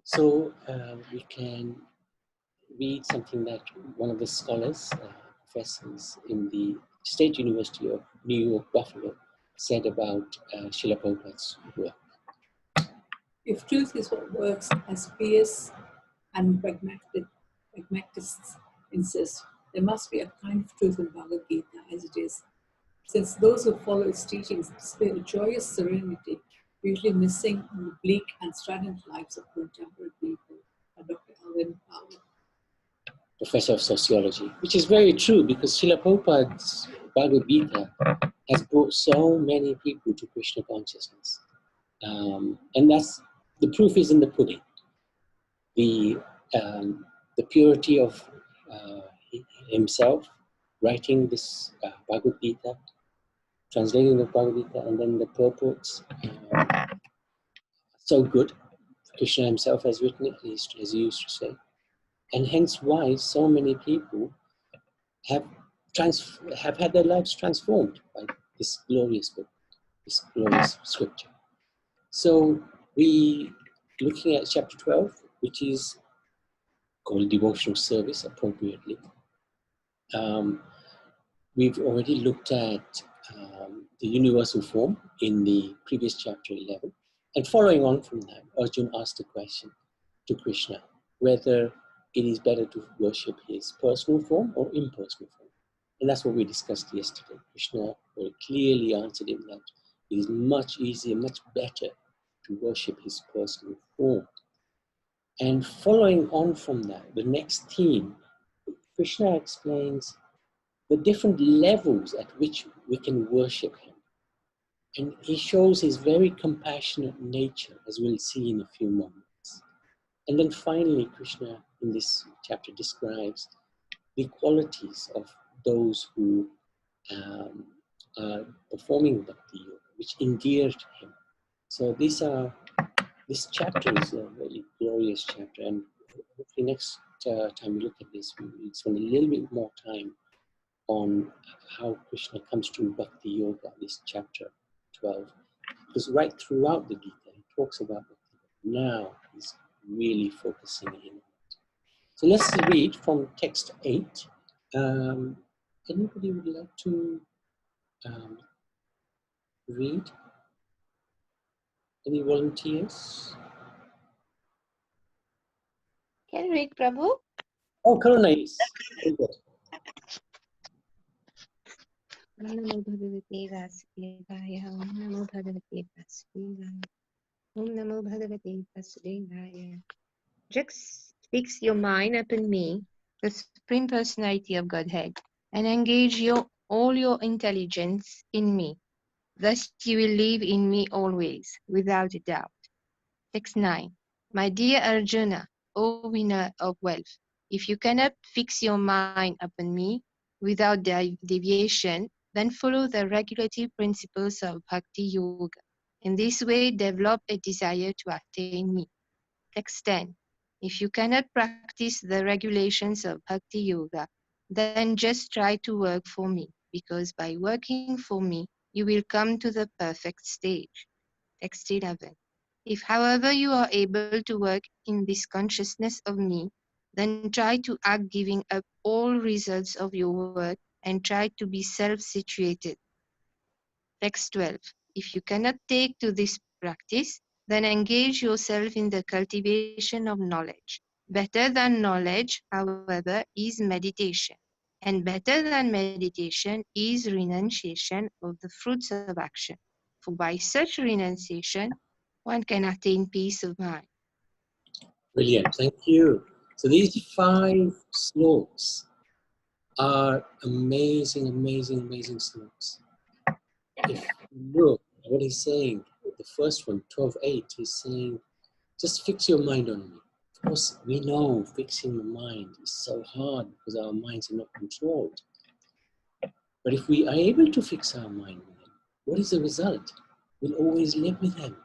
So we can read something that one of the scholars, professors in the State University of New York, Buffalo, said about Srila Prabhupada's work. If truth is what works, as P.S. and pragmatists insist, there must be a kind of truth in Bhagavad Gita as it is, since those who follow its teachings display a joyous serenity, usually missing in the bleak and strident lives of contemporary people. Dr. Alvin Powell, Professor of Sociology, which is very true because Srila Prabhupada's Bhagavad Gita has brought so many people to Krishna consciousness. And that's, the proof is in the pudding. The purity of himself writing this Bhagavad Gita, translating the Bhagavad Gita, and then the purports, so good. Krishna himself has written it, as he used to say. And hence why so many people have had their lives transformed by this glorious book, this glorious scripture. So we looking at chapter 12, which is called devotional service appropriately. We've already looked at the universal form in the previous chapter 11. And following on from that, Arjuna asked a question to Krishna, whether it is better to worship his personal form or impersonal form. And that's what we discussed yesterday. Krishna very clearly answered him that it is much easier, much better to worship his personal form. And following on from that, the next theme, Krishna explains the different levels at which we can worship him. And he shows his very compassionate nature, as we'll see in a few moments. And then finally, Krishna in this chapter describes the qualities of those who are performing Bhakti Yoga, which endeared him. So this chapter is a very glorious chapter, and hopefully next time we look at this, we'll spend a little bit more time on how Krishna comes to Bhakti Yoga, this chapter 12. Because right throughout the Gita, he talks about Bhakti Yoga. Now he's really focusing in on it. So let's read from text 8. Anybody would like to read? Any volunteers? Can read, Prabhu? Oh, Karuna, yes. Very good. Namo Bhagavate Vasudevaya. Om Namo Bhagavate Vasudevaya. Om Namo Bhagavate Vasudevaya. Just fix your mind upon me, the Supreme Personality of Godhead, and engage all your intelligence in me. Thus you will live in me always, without a doubt. Text 9. My dear Arjuna, O winner of wealth, if you cannot fix your mind upon me without deviation, then follow the regulative principles of Bhakti Yoga. In this way, develop a desire to attain me. Text 10. If you cannot practice the regulations of Bhakti Yoga, then just try to work for me, because by working for me, you will come to the perfect stage. Text 11. If, however, you are able to work in this consciousness of me, then try to act giving up all results of your work and try to be self-situated. Text 12. If you cannot take to this practice, then engage yourself in the cultivation of knowledge. Better than knowledge, however, is meditation. And better than meditation is renunciation of the fruits of action. For by such renunciation, one can attain peace of mind. Brilliant, thank you. So these 5 slokas are amazing, amazing, amazing slokas. If you look at what he's saying, the first one, 12.8, he's saying, just fix your mind on me. Of course, we know fixing the mind is so hard because our minds are not controlled. But if we are able to fix our mind with him, what is the result? We'll always live with him.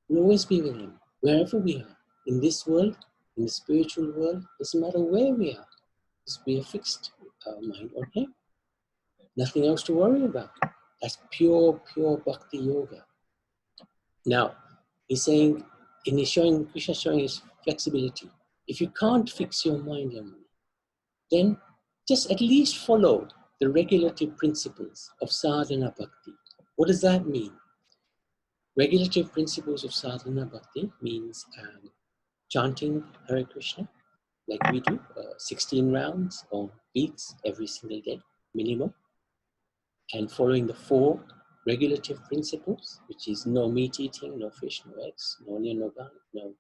We'll always be with him, wherever we are. In this world, in the spiritual world, doesn't matter where we are. Because we have fixed our mind on him. Nothing else to worry about. That's pure, pure Bhakti Yoga. Now, he's saying in his showing, Krishna showing his flexibility. If you can't fix your mind on me, then just at least follow the regulative principles of sadhana bhakti. What does that mean? Regulative principles of sadhana bhakti means chanting Hare Krishna, like we do, 16 rounds or beats every single day, minimum, and following the 4 regulative principles, which is no meat eating, no fish, no eggs, no onion, no garlic, no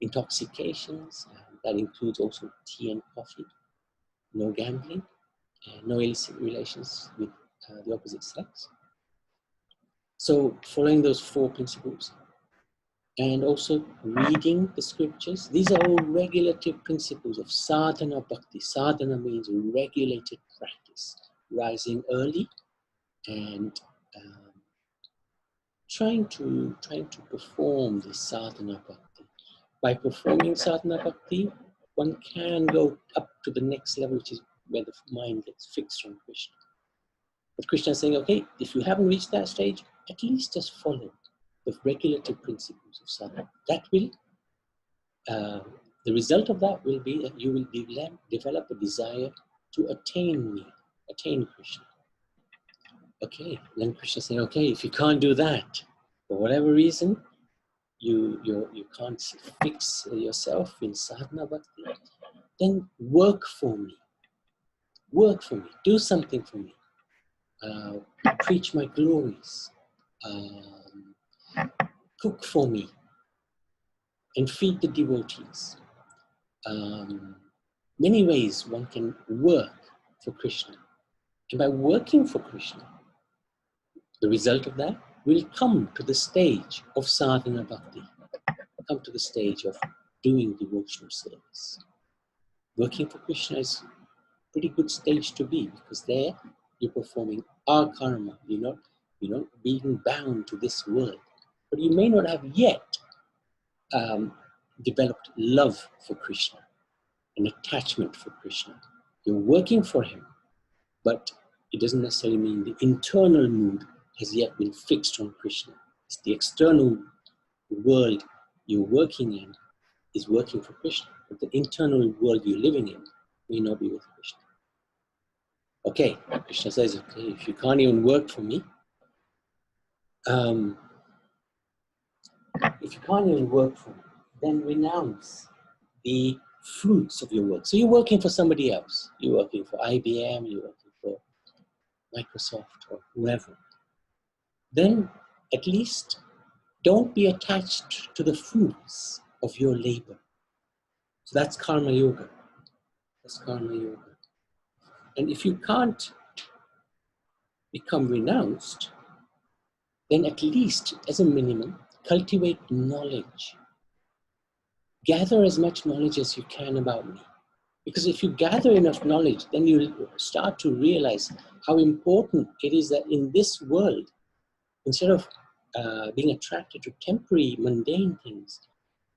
intoxications. That includes also tea and coffee, no gambling, and no illicit relations with the opposite sex. So following those 4 principles, and also reading the scriptures. These are all regulative principles of sadhana bhakti. Sadhana means regulated practice, rising early and trying to perform this sadhana bhakti. By performing sadhana bhakti, one can go up to the next level, which is where the mind gets fixed on Krishna. But Krishna is saying, okay, if you haven't reached that stage, at least just follow the regulative principles of sadhana. That will, the result of that will be that you will develop a desire to attain me, attain Krishna. Okay, then Krishna is saying, okay, if you can't do that, for whatever reason, you can't fix yourself in sadhana bhakti, then work for me. Work for me. Do something for me. Preach my glories. Cook for me. And feed the devotees. Many ways one can work for Krishna. And by working for Krishna, the result of that will come to the stage of sadhana bhakti. Come to the stage of doing devotional service. Working for Krishna is a pretty good stage to be, because there you're performing our karma. You're not being bound to this world. But you may not have yet developed love for Krishna, an attachment for Krishna. You're working for him, but it doesn't necessarily mean the internal mood has yet been fixed on Krishna. It's the external world you're working in is working for Krishna, but the internal world you're living in may not be with Krishna. Okay, Krishna says, okay, if you can't even work for me, then renounce the fruits of your work. So you're working for somebody else. You're working for IBM, you're working for Microsoft or whoever. Then at least don't be attached to the fruits of your labor. So that's karma yoga. That's karma yoga. And if you can't become renounced, then at least, as a minimum, cultivate knowledge. Gather as much knowledge as you can about me. Because if you gather enough knowledge, then you'll start to realize how important it is that in this world, instead of being attracted to temporary, mundane things,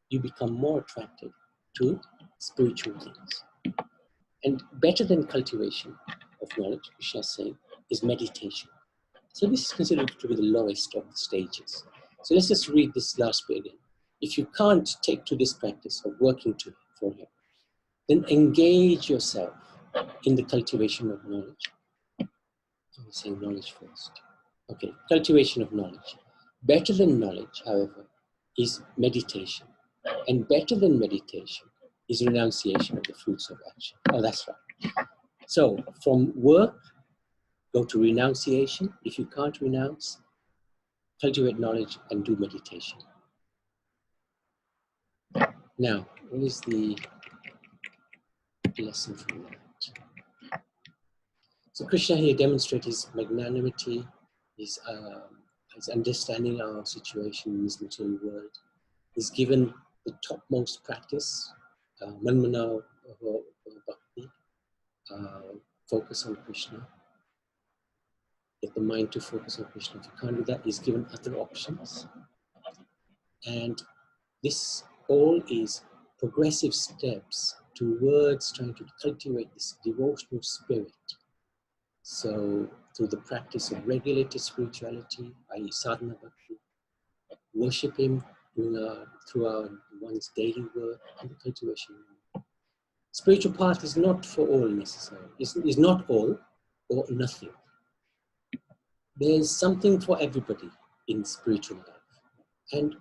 you become more attracted to spiritual things. And better than cultivation of knowledge, Krishna is saying, is meditation. So this is considered to be the lowest of the stages. So let's just read this last bit again. If you can't take to this practice of working for him, then engage yourself in the cultivation of knowledge. I'm saying knowledge first. Okay, cultivation of knowledge. Better than knowledge, however, is meditation. And better than meditation is renunciation of the fruits of action. Oh, that's right. So from work, go to renunciation. If you can't renounce, cultivate knowledge and do meditation. Now, what is the lesson from that? So Krishna here demonstrates his magnanimity, his understanding our situation in this material world. He's given the topmost practice, manmana bhakti, focus on Krishna. Get the mind to focus on Krishna. If you can't do that, he's given other options. And this all is progressive steps towards trying to cultivate this devotional spirit. So through the practice of regulated spirituality, i.e. sadhana bhakti, worship him throughout one's daily work and the cultivation. Spiritual path is not for all necessary. It's not all or nothing. There's something for everybody in spiritual life. And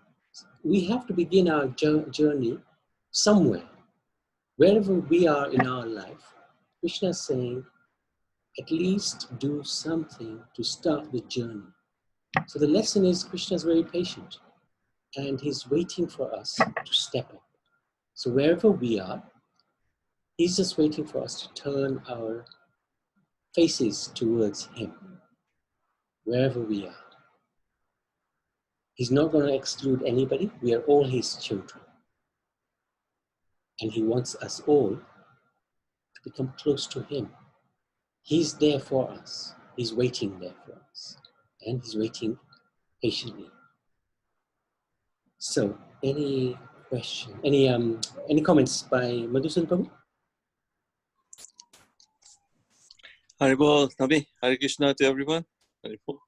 we have to begin our journey somewhere. Wherever we are in our life, Krishna is saying, at least do something to start the journey. So the lesson is Krishna is very patient and he's waiting for us to step up. So wherever we are, he's just waiting for us to turn our faces towards him, wherever we are. He's not going to exclude anybody. We are all his children. And he wants us all to become close to him. He's there for us. He's waiting there for us. And he's waiting patiently. So, any question, any comments by Madhusan Prabhu? Haribol, Nabi, Hare Krishna to everyone. Haribol.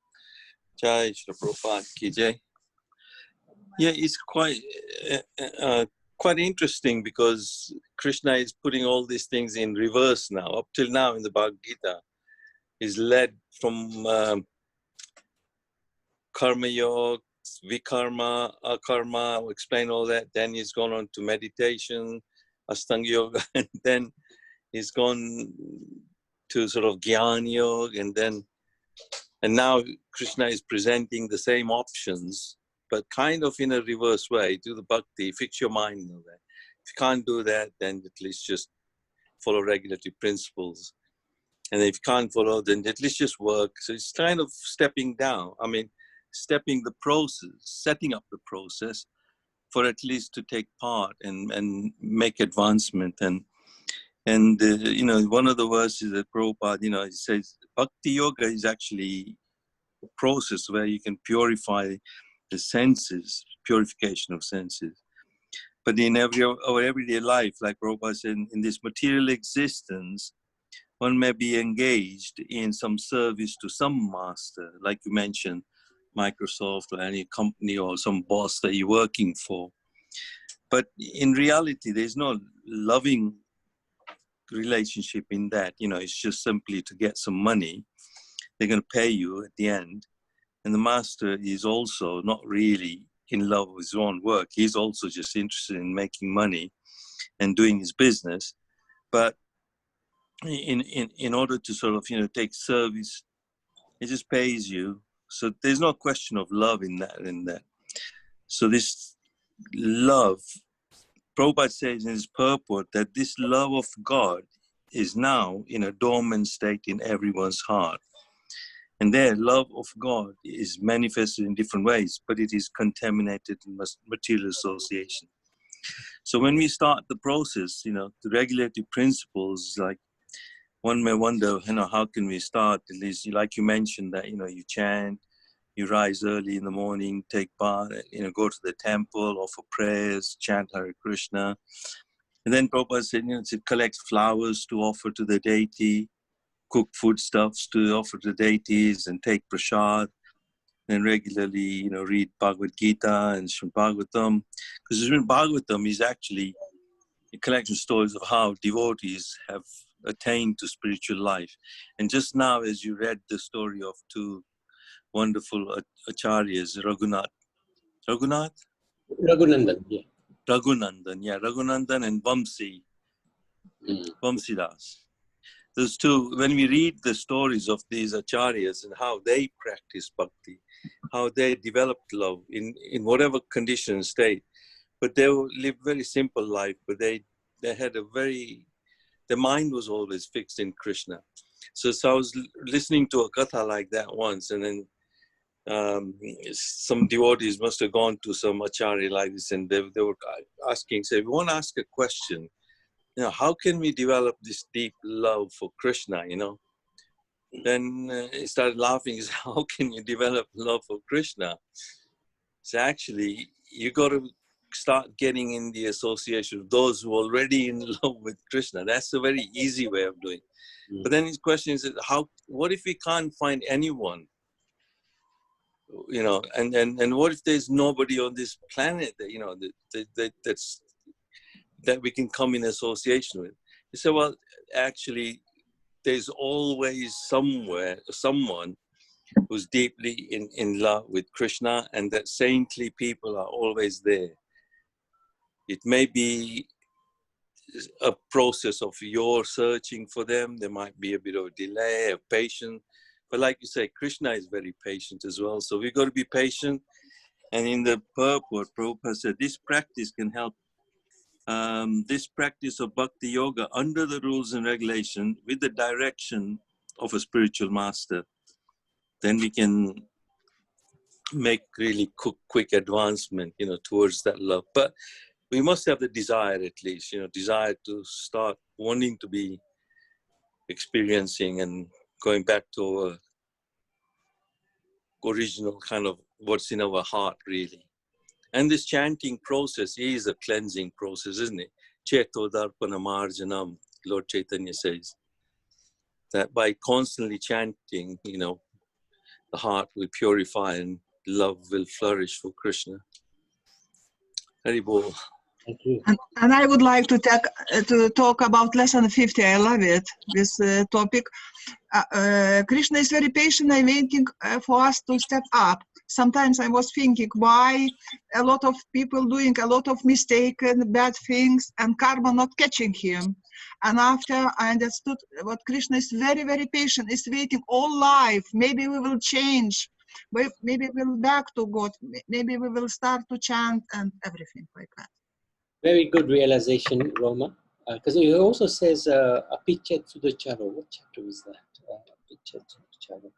Jai Shri Prabhupada ki jai. Yeah, it's quite interesting because Krishna is putting all these things in reverse now. Up till now in the Bhagavad Gita, is led from karma yoga, vikarma, akarma, I'll explain all that. Then he's gone on to meditation, Astanga yoga, and then he's gone to sort of Jnana yoga, and now Krishna is presenting the same options, but kind of in a reverse way. Do the bhakti, fix your mind on that. If you can't do that, then at least just follow regulative principles. And if you can't follow, then at least just work. So it's kind of stepping down. I mean, stepping the process, setting up the process for at least to take part and make advancement. And you know, one of the verses that Prabhupada, you know, it says, Bhakti Yoga is actually a process where you can purify the senses, purification of senses. But in our everyday life, like Prabhupada said, in this material existence, one may be engaged in some service to some master, like you mentioned, Microsoft or any company or some boss that you're working for. But in reality, there's no loving relationship in that. You know, it's just simply to get some money. They're going to pay you at the end. And the master is also not really in love with his own work. He's also just interested in making money and doing his business. But in order to sort of, you know, take service, it just pays you. So there's no question of love in that. So this love, Prabhupada says in his purport that this love of God is now in a dormant state in everyone's heart. And their love of God is manifested in different ways, but it is contaminated in material association. So when we start the process, you know, the regulative principles, like one may wonder, you know, how can we start? At least, like you mentioned, that, you know, you chant, you rise early in the morning, take part, you know, go to the temple, offer prayers, chant Hare Krishna. And then Prabhupada said, you know, to collect flowers to offer to the deity, cook foodstuffs to offer to the deities, and take prasad, and regularly, you know, read Bhagavad Gita and Srimad Bhagavatam. Because Srimad Bhagavatam is actually a collection of stories of how devotees have attained to spiritual life. And just now, as you read the story of two wonderful acharyas, Raghunandan, Yeah. Raghunandan and Vamsidas. Those two, when we read the stories of these acharyas and how they practice bhakti, how they developed love in whatever condition and state, but they lived very simple life, but they had their mind was always fixed in Krishna. So I was listening to a katha like that once, and then some devotees must have gone to some acharya like this, and they were asking, say, we want to ask a question. You know, how can we develop this deep love for Krishna, you know? Then he started laughing. He said, how can you develop love for Krishna? So actually, you got to start getting in the association of those who are already in love with Krishna. That's a very easy way of doing it. But then his question is, what if we can't find anyone you know, and what if there's nobody on this planet that, you know, that we can come in association with? You say, well, actually, there's always someone who's deeply in love with Krishna, and that saintly people are always there. It may be a process of your searching for them. There might be a bit of a delay, of patience. But like you say, Krishna is very patient as well. So we've got to be patient. And in the purport, Prabhupada said, this practice can help. This practice of bhakti yoga under the rules and regulation with the direction of a spiritual master, then we can make really quick advancement, you know, towards that love. But we must have the desire, at least, you know, desire to start wanting to be experiencing and going back to our original kind of what's in our heart, really. And this chanting process is a cleansing process, isn't it? Cheto darpana marjanam, Lord Chaitanya says. That by constantly chanting, you know, the heart will purify and love will flourish for Krishna. Haribol. Thank you. And I would like to talk about lesson 50. I love it, this topic. Krishna is very patient and waiting for us to step up. Sometimes I was thinking why a lot of people doing a lot of mistaken bad things and karma not catching him. And after I understood what Krishna is very, very patient, is waiting all life. Maybe we will change. Maybe we will back to God. Maybe we will start to chant and everything like that. Very good realization, Roma. Because he also says, Apichet Sudacharo. What chapter is that? Apichet Sudacharo.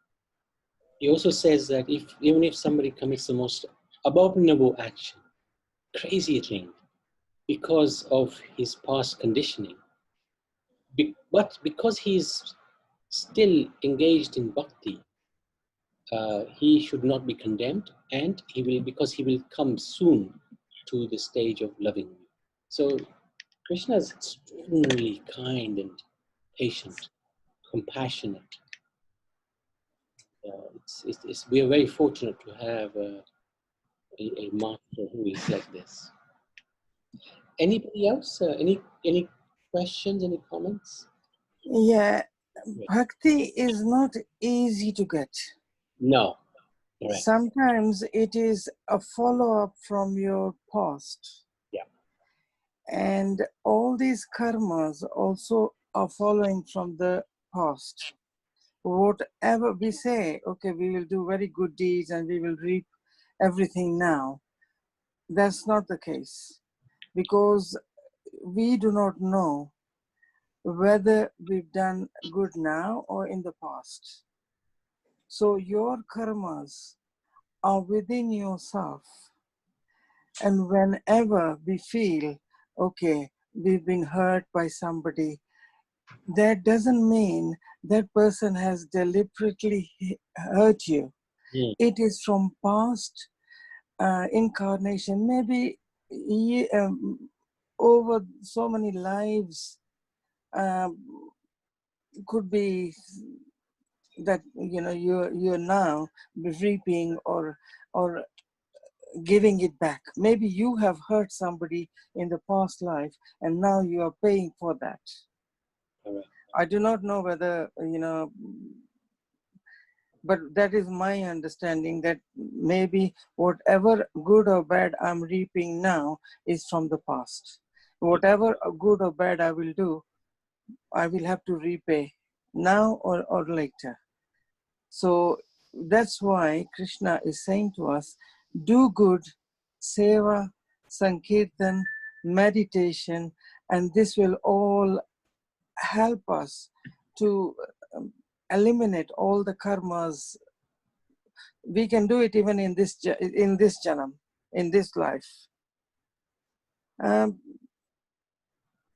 He also says that even if somebody commits the most abominable action, crazy thing, because of his past conditioning, but because he's still engaged in bhakti, he should not be condemned, and because he will come soon to the stage of loving me. So Krishna is extraordinarily kind and patient, compassionate. We are very fortunate to have a master who is like this. Anybody else? Any questions? Any comments? Yeah, bhakti is not easy to get. No. Correct. Sometimes it is a follow-up from your past. Yeah. And all these karmas also are following from the past. Whatever we say, okay, we will do very good deeds and we will reap everything now. That's not the case, because we do not know whether we've done good now or in the past. So your karmas are within yourself. And whenever we feel, okay, we've been hurt by somebody, that doesn't mean that person has deliberately hurt you. Mm. It is from past incarnation, maybe over so many lives, could be that, you know, you're now reaping or giving it back. Maybe you have hurt somebody in the past life and now you are paying for that. Correct. I do not know whether, you know, but that is my understanding, that maybe whatever good or bad I'm reaping now is from the past. Whatever good or bad I will do, I will have to repay now or later. So that's why Krishna is saying to us, do good, seva, sankirtan, meditation, and this will all help us to eliminate all the karmas. We can do it even in this janam, in this life.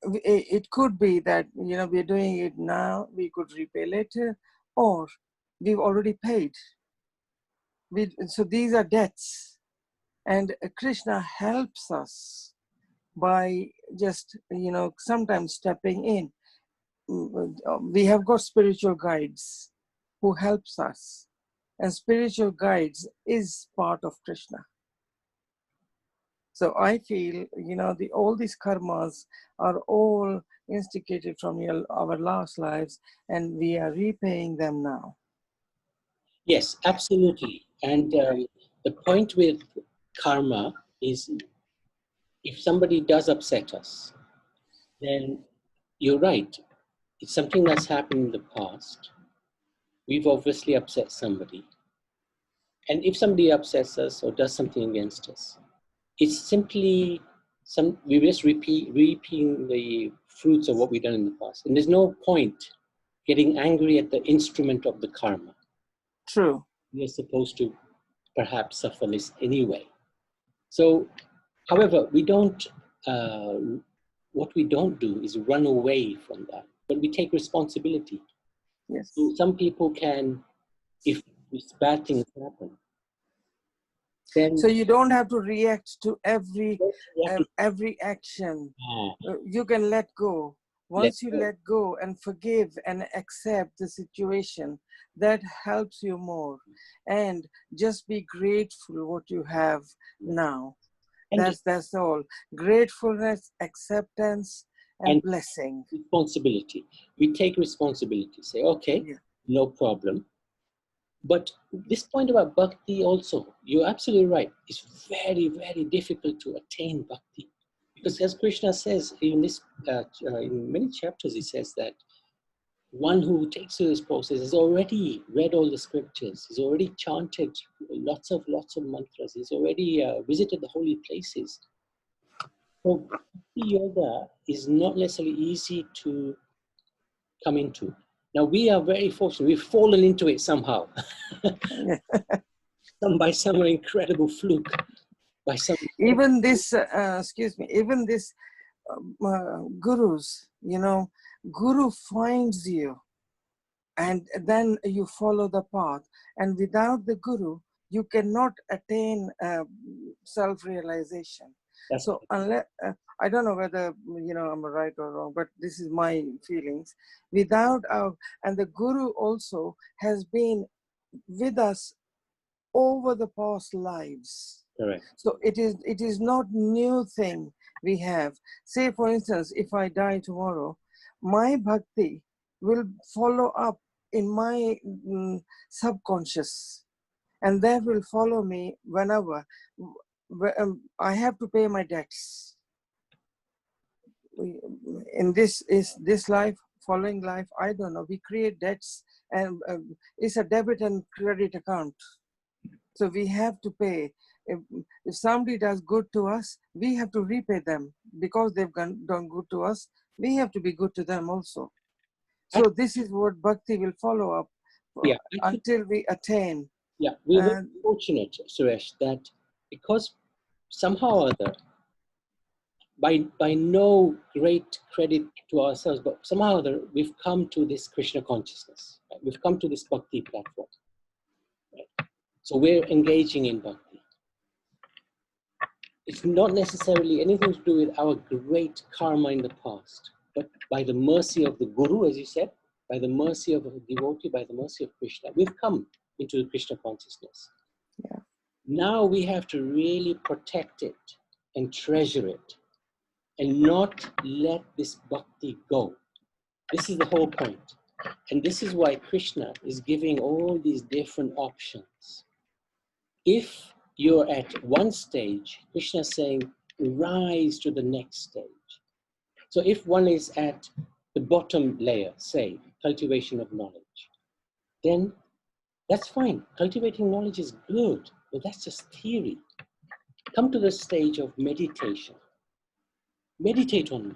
It could be that, you know, we're doing it now, we could repay later, or we've already paid. So these are debts, and Krishna helps us by just, you know, sometimes stepping in. We have got spiritual guides who helps us. and spiritual guides is part of Krishna. So I feel, you know, all these karmas are all instigated from our last lives, and we are repaying them now. Yes, absolutely. And the point with karma is, if somebody does upset us, then you're right. It's something that's happened in the past. We've obviously upset somebody. And if somebody upsets us or does something against us, it's simply we're just reaping the fruits of what we've done in the past. And there's no point getting angry at the instrument of the karma. True. We are supposed to perhaps suffer this anyway. So, however, what we don't do is run away from that, but we take responsibility. Yes. So some people can, if bad things happen, then So you don't have to react to every action. Ah, You can let go. Once you let go and forgive and accept the situation, that helps you more. And just be grateful what you have now. and That's all. Gratefulness, acceptance, and blessing. responsibility. We take responsibility. Say, okay, Yeah. no problem. But this point about bhakti also, you're absolutely right. It's very, very difficult to attain bhakti. Because as Krishna says in many chapters, he says that one who takes through this process has already read all the scriptures. He's already chanted lots of mantras. He's already visited the holy places. So bhakti yoga is not necessarily easy to come into. Now we are very fortunate. We've fallen into it somehow. By some incredible fluke. By some even this, even this gurus, you know, guru finds you and then you follow the path. And without the guru, you cannot attain self-realization. So unless, I don't know whether, you know, I'm right or wrong, but this is my feelings. Without and the guru also has been with us over the past lives. Correct. So it is not new thing we have. Say for instance, if I die tomorrow, my bhakti will follow up in my subconscious, and that will follow me whenever I have to pay my debts. In this life, following life, I don't know, we create debts, and it's a debit and credit account. So we have to pay. If somebody does good to us, we have to repay them. Because they've done good to us, we have to be good to them also. So this is what bhakti will follow up until we attain. Yeah, we're very fortunate, Suresh, that because somehow or other, by no great credit to ourselves, but somehow or other, we've come to this Krishna consciousness. Right? We've come to this bhakti platform. Right? So we're engaging in bhakti. It's not necessarily anything to do with our great karma in the past, but by the mercy of the Guru, as you said, by the mercy of a devotee, by the mercy of Krishna, we've come into the Krishna consciousness. Yeah. Now we have to really protect it and treasure it and not let this bhakti go. This is the whole point. And this is why Krishna is giving all these different options. If you're at one stage, Krishna is saying, rise to the next stage. So if one is at the bottom layer, say, cultivation of knowledge, then that's fine. Cultivating knowledge is good, but that's just theory. Come to the stage of meditation. Meditate on me.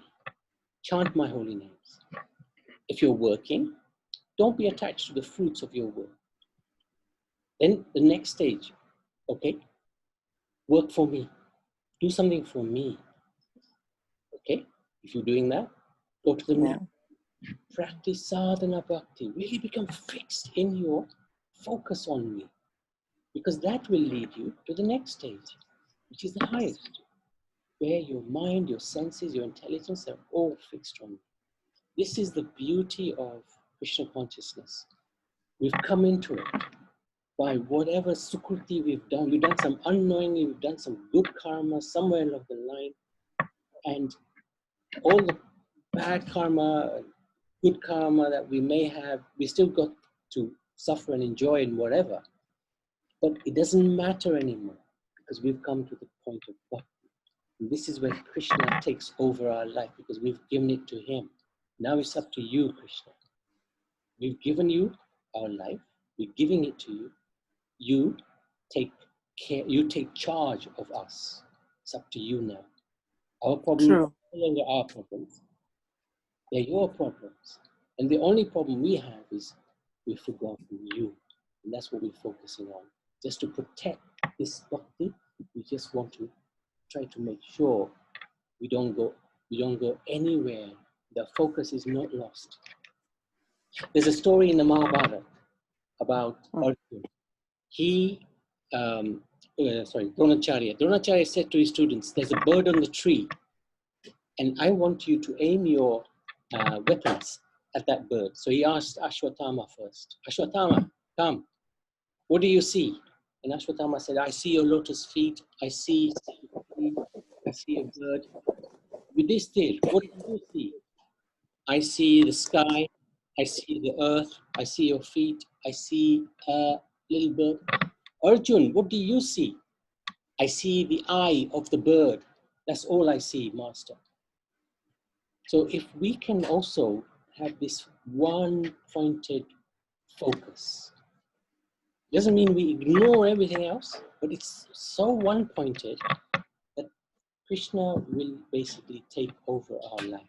Chant my holy names. If you're working, don't be attached to the fruits of your work. Then the next stage, okay, work for me. Do something for me. Okay, if you're doing that, go to the next. Practice sadhana bhakti. Really become fixed in your focus on me. Because that will lead you to the next stage, which is the highest, where your mind, your senses, your intelligence are all fixed on me. This is the beauty of Krishna consciousness. We've come into it. by whatever sukruti we've done some unknowingly, we've done some good karma somewhere along the line, and all the bad karma, good karma that we may have, we still got to suffer and enjoy and whatever. But it doesn't matter anymore because we've come to the point of bhakti. And this is where Krishna takes over our life because we've given it to him. Now it's up to you, Krishna. We've given you our life. We're giving it to you. You take care. You take charge of us. It's up to you now. Our problems are no longer our problems. They're your problems. And the only problem we have is we've forgotten you. And that's what we're focusing on. Just to protect this bhakti, we just want to try to make sure we don't go anywhere. The focus is not lost. There's a story in the Mahabharata about Arjuna. Dronacharya. Dronacharya said to his students, there's a bird on the tree, and I want you to aim your weapons at that bird. So he asked Ashwatthama first, Ashwatthama, come, what do you see? And Ashwatthama said, I see your lotus feet, I see a bird. Yudhishthir, what do you see? I see the sky, I see the earth, I see your feet, I see a little bird. Arjun, what do you see? I see the eye of the bird. That's all I see, Master. So if we can also have this one-pointed focus, doesn't mean we ignore everything else, but it's so one-pointed that Krishna will basically take over our life.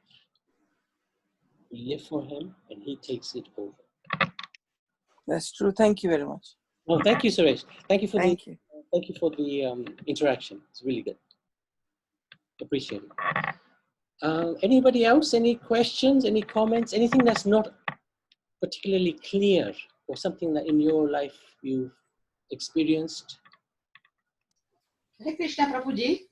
We live for him and he takes it over. That's true. Thank you very much. Well, thank you, Suresh. Thank you for Thank the interaction. It's really good. Appreciate it. Anybody else? Any questions? Any comments? Anything that's not particularly clear, or something that in your life you've experienced? Hare Krishna, Prabhuji.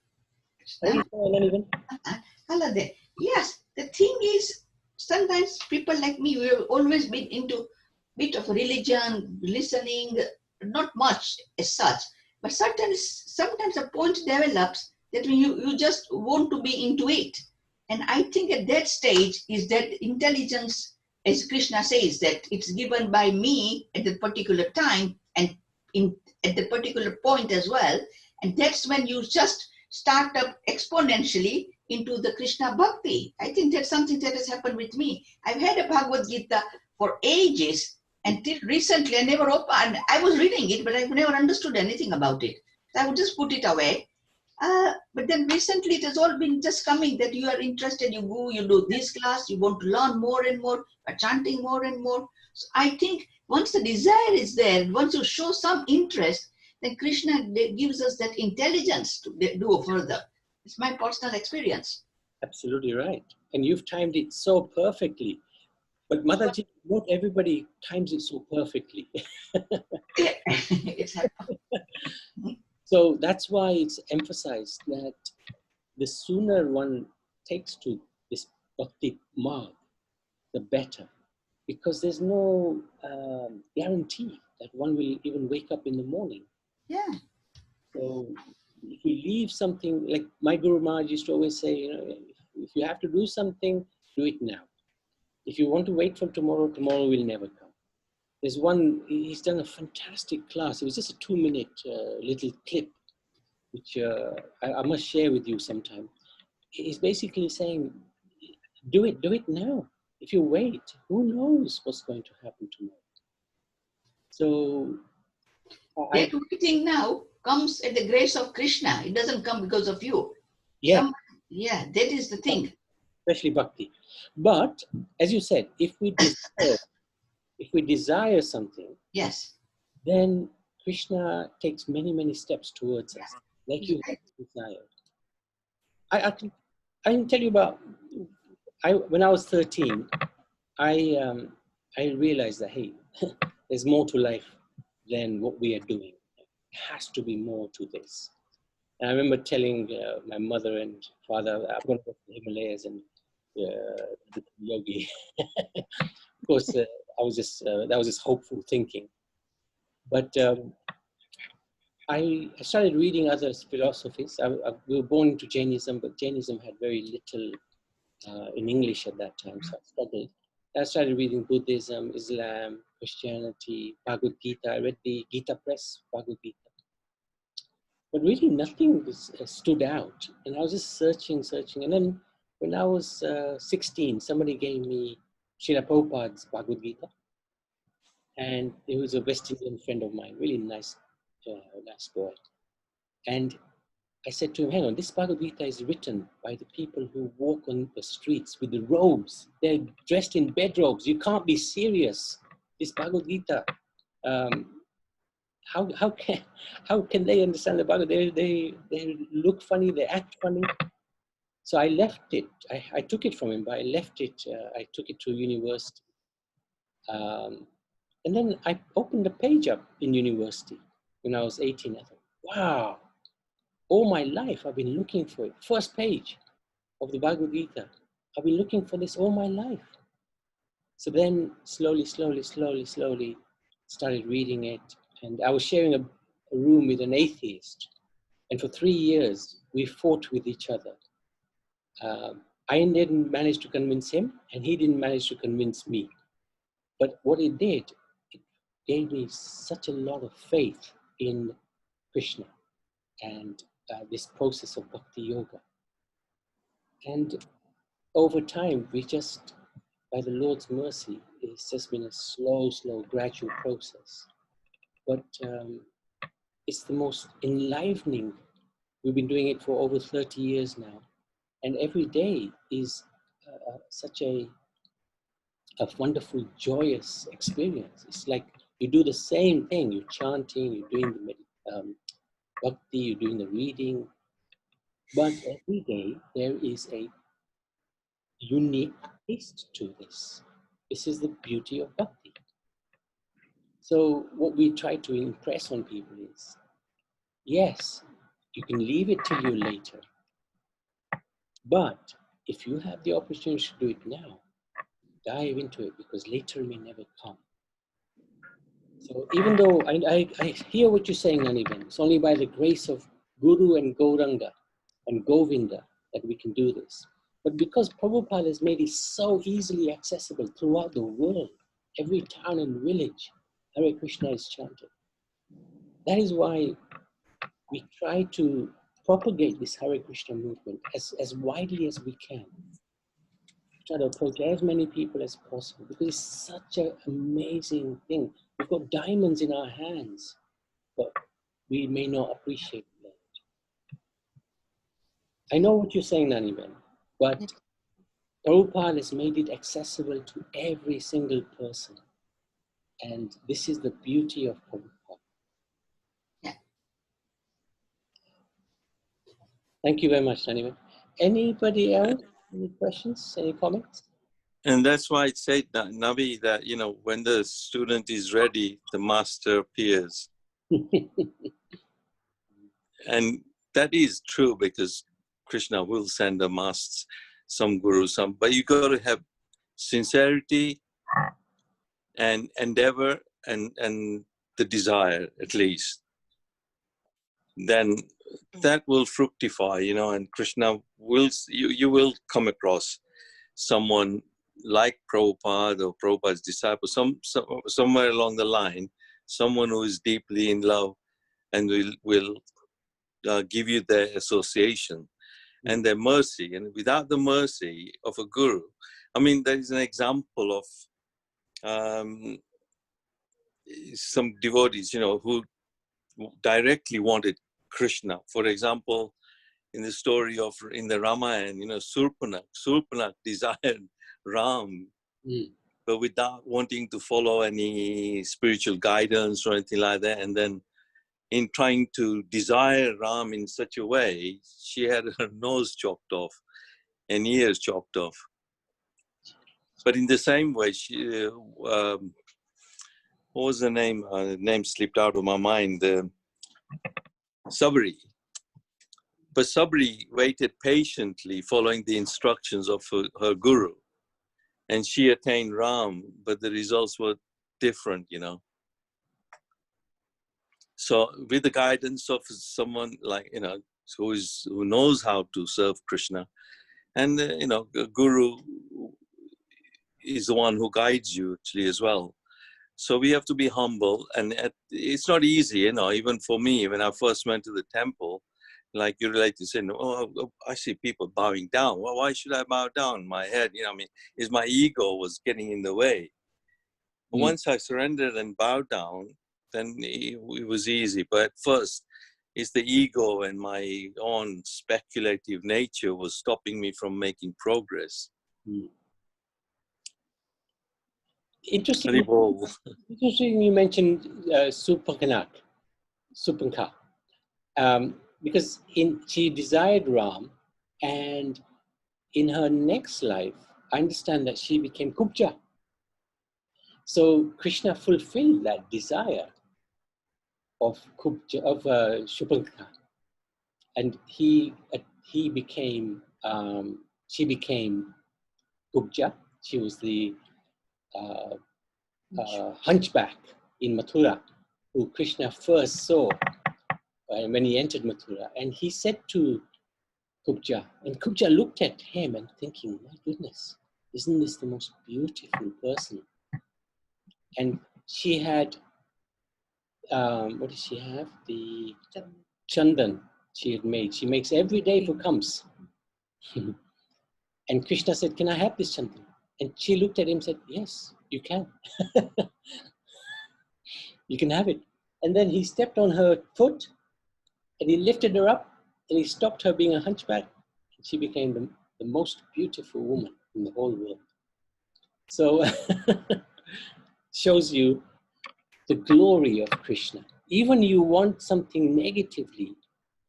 Hello there. Yes, the thing is, sometimes people like me, we have always been into bit of religion, listening, not much as such. But sometimes a point develops that you just want to be into it. And I think at that stage is that intelligence, as Krishna says, that it's given by me at the particular time and at the particular point as well. And that's when you just start up exponentially into the Krishna Bhakti. I think that's something that has happened with me. I've had a Bhagavad Gita for ages, and till recently I never opened. I was reading it, but I've never understood anything about it. So I would just put it away. But then recently it has all been just coming that you are interested, you go, you do this class, you want to learn more and more, you're chanting more and more. So I think once the desire is there, once you show some interest, then Krishna gives us that intelligence to do further. It's my personal experience. Absolutely right. And you've timed it so perfectly. But Mataji, not everybody times it so perfectly. It's happened. So that's why it's emphasized that the sooner one takes to this bhakti marg, the better. Because there's no guarantee that one will even wake up in the morning. Yeah. So if you leave something, like my Guru Maharaj used to always say, if you have to do something, do it now. If you want to wait for tomorrow, tomorrow will never come. There's one, he's done a fantastic class. It was just a 2-minute little clip, which I must share with you sometime. He's basically saying, do it now. If you wait, who knows what's going to happen tomorrow? So that waiting now comes at the grace of Krishna. It doesn't come because of you. Yeah. That is the thing. Especially bhakti. But as you said, if we desire something, yes, then Krishna takes many, many steps towards us, like you have desired. I can tell you about, when I was 13, I realized that, hey, there's more to life than what we are doing. There has to be more to this. And I remember telling my mother and father, I'm going to go to the Himalayas and do yogi. Of course, that was just hopeful thinking. But I started reading other philosophies. We were born into Jainism, but Jainism had very little in English at that time, so I struggled. I started reading Buddhism, Islam, Christianity, Bhagavad Gita. I read the Gita Press, Bhagavad Gita. But really nothing stood out. And I was just searching. And then when I was 16, somebody gave me Srila Prabhupada's Bhagavad Gita. And he was a West Indian friend of mine, really nice boy. And I said to him, hang on, this Bhagavad Gita is written by the people who walk on the streets with the robes. They're dressed in bedrobes. You can't be serious. This Bhagavad Gita, how can they understand the Bhagavad Gita? They look funny, they act funny. So I left it. I took it from him, but I left it. I took it to university. And then I opened the page up in university when I was 18. I thought, wow. All my life, I've been looking for it. First page of the Bhagavad Gita. I've been looking for this all my life. So then slowly started reading it. And I was sharing a room with an atheist. And for 3 years, we fought with each other. I didn't manage to convince him, and he didn't manage to convince me. But what it did, it gave me such a lot of faith in Krishna and this process of bhakti yoga. And over time, we just, by the Lord's mercy, it's just been a slow, gradual process. But it's the most enlivening. We've been doing it for over 30 years now. And every day is such a wonderful, joyous experience. It's like you do the same thing. You're chanting, you're doing the bhakti, you're doing the reading. But every day there is a unique taste to this. This is the beauty of bhakti. So what we try to impress on people is, yes, you can leave it till you later. But if you have the opportunity to do it now, dive into it, because later may never come. So even though I hear what you're saying, Naniben, it's only by the grace of Guru and Gauranga and Govinda that we can do this. But because Prabhupada has made it so easily accessible throughout the world, every town and village, Hare Krishna is chanted. That is why we try to propagate this Hare Krishna movement as widely as we can. Try to approach as many people as possible, because it's such an amazing thing. We've got diamonds in our hands, but we may not appreciate that. I know what you're saying, Naniben, but Prabhupada has made it accessible to every single person. And this is the beauty of Prabhupada. Yeah. Thank you very much, Naniben. Anybody else? Any questions? Any comments? And that's why it said, Navi, that, you know, when the student is ready, the master appears. And that is true, because Krishna will send the masters, some gurus, but you got to have sincerity and endeavor and the desire, at least. Then that will fructify, you know, and Krishna will, you will come across someone like Prabhupada or Prabhupada's disciple, somewhere along the line, someone who is deeply in love and will give you their association and their mercy. And without the mercy of a guru, I mean, there is an example of some devotees, you know, who directly wanted Krishna. For example, in the story of, in the Ramayana, you know, Surpanak desired Ram, but without wanting to follow any spiritual guidance or anything like that. And then in trying to desire Ram in such a way, she had her nose chopped off and ears chopped off. But in the same way, she, what was the name? The name slipped out of my mind. Sabri. But Sabri waited patiently, following the instructions of her guru. And she attained Ram, but the results were different, you know. So with the guidance of someone like, who knows how to serve Krishna, and the Guru is the one who guides you actually as well. So we have to be humble, and it's not easy, even for me, when I first went to the temple, like you relate to saying, oh, I see people bowing down. Well, why should I bow down? My head, is my ego was getting in the way. But once I surrendered and bowed down, then it was easy. But first, it's the ego and my own speculative nature was stopping me from making progress. Interesting you mentioned Supanka, because she desired Ram, and in her next life, I understand that she became Kubja. So Krishna fulfilled that desire of Kubja, of Supanka, and he became she became Kubja. She was the hunchback in Mathura, who Krishna first saw when he entered Mathura, and he said to Kubja, and Kubja looked at him and thinking, my goodness, isn't this the most beautiful person? And she had, what did she have? The chandan she had made. She makes every day for comes. And Krishna said, can I have this chandan? And she looked at him and said, yes, you can. You can have it. And then he stepped on her foot and he lifted her up and he stopped her being a hunchback. And she became the most beautiful woman in the whole world. So shows you the glory of Krishna. Even you want something negatively,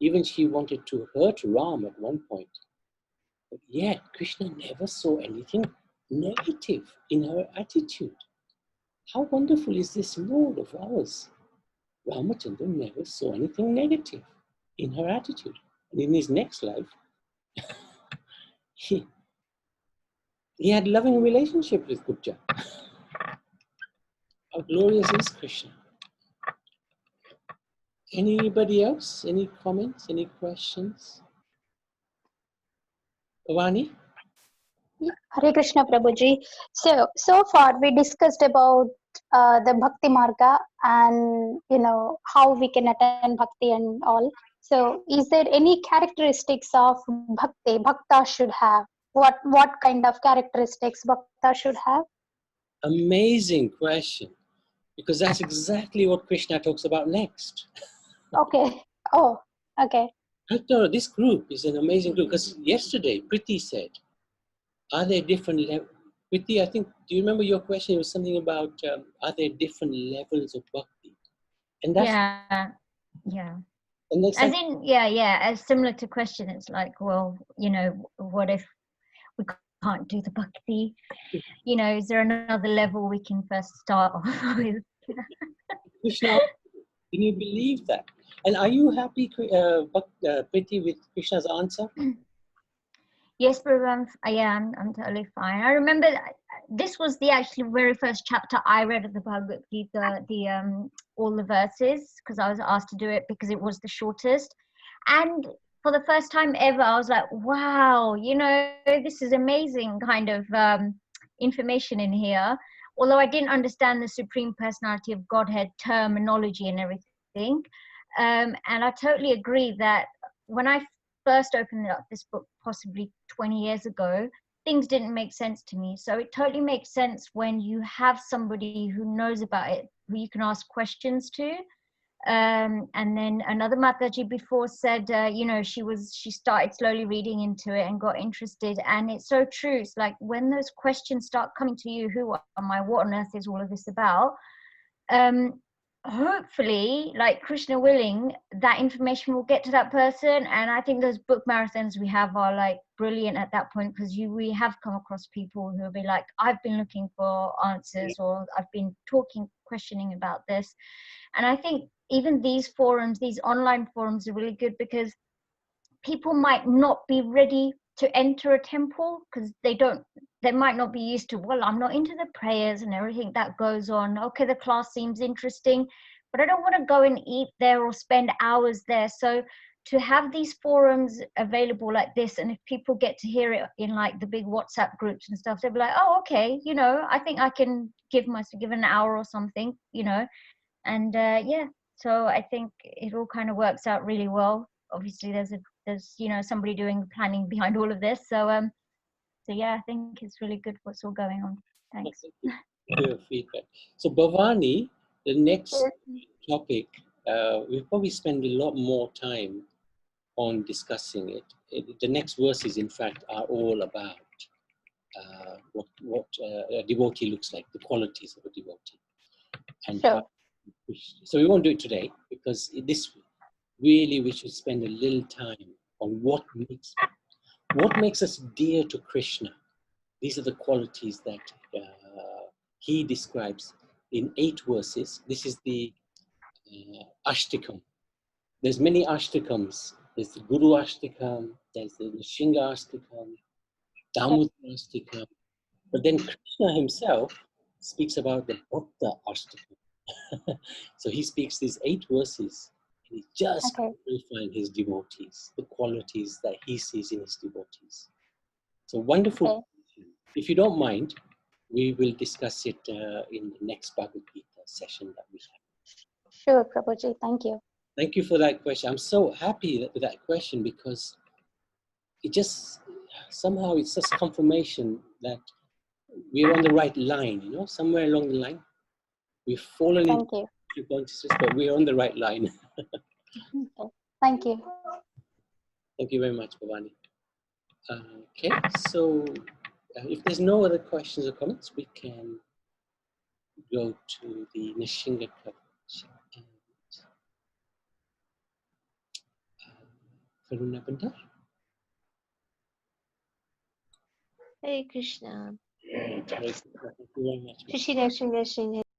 even she wanted to hurt Ram at one point. But yet Krishna never saw anything negative in her attitude. How wonderful is this Lord of ours? Ramachandra never saw anything negative in her attitude. And in his next life, he had a loving relationship with Kubja. How glorious is Krishna? Anybody else? Any comments? Any questions? Avani? Hare Krishna Prabhuji. So far we discussed about the Bhakti Marga and how we can attain Bhakti and all. So is there any characteristics of Bhakti Bhakta should have? What kind of characteristics Bhakta should have? Amazing question. Because that's exactly what Krishna talks about next. Okay. Oh, okay. No, this group is an amazing group. Because yesterday, Priti said, are there different levels? Priti, I think, do you remember your question? It was something about, are there different levels of bhakti? And that's, yeah. And that's as in, as similar to question, it's like, well, what if we can't do the bhakti? Is there another level we can first start off with? Krishna, can you believe that? And are you happy, Priti, with Krishna's answer? Yes, Prabhu, I am. I'm totally fine. I remember this was the actually very first chapter I read of the Bhagavad Gita, all the verses, because I was asked to do it because it was the shortest. And for the first time ever, I was like, wow, this is amazing kind of information in here. Although I didn't understand the Supreme Personality of Godhead terminology and everything. And I totally agree that when I first opened up this book, possibly 20 years ago, things didn't make sense to me. So it totally makes sense when you have somebody who knows about it, who you can ask questions to. And then another Mataji before said, she started slowly reading into it and got interested. And it's so true. It's like when those questions start coming to you, who am I? What on earth is all of this about? Hopefully, like Krishna willing, that information will get to that person. And I think those book marathons we have are like brilliant at that point, because we have come across people who will be like, I've been looking for answers, or I've been questioning about this. And I think even these forums, these online forums are really good, because people might not be ready to enter a temple because they might not be used to, well, I'm not into the prayers and everything that goes on. Okay, the class seems interesting, but I don't want to go and eat there or spend hours there. So to have these forums available like this, and if people get to hear it in like the big WhatsApp groups and stuff, they'll be like, oh, okay, you know, I think I can give an hour or something, you know. And yeah, so I think it all kind of works out really well. Obviously there's you know, somebody doing the planning behind all of this, so yeah, I think it's really good what's all going on. Thanks. Your feedback. So Bhavani, the next topic, we'll probably spend a lot more time on discussing it. The next verses, in fact, are all about what a devotee looks like, the qualities of a devotee. And Sure. so we won't do it today, because this really we should spend a little time on what makes us dear to Krishna. These are the qualities that he describes in 8 verses. This is the Ashtakam. There's many Ashtakams. There's the Guru Ashtakam, there's the Nishinga Ashtakam, Damodara Ashtakam. But then Krishna himself speaks about the Bhakta Ashtakam. So he speaks these 8 verses, and he just glorifying his devotees, the qualities that he sees in his devotees. So wonderful. If you don't mind, we will discuss it in the next Bhagavad Gita session that we have. Sure, Prabhuji. Thank you. Thank you for that question. I'm so happy with that question, because it just, somehow it's just confirmation that we're on the right line, you know, somewhere along the line. We've fallen into consciousness, but we're on the right line. Okay. Thank you. Thank you very much, Bhavani. Okay, so if there's no other questions or comments, we can go to the Nishinga coverage. Karuna Bandar. Hare Krishna. Thank you very much. Krishna, Krishna, Krishna.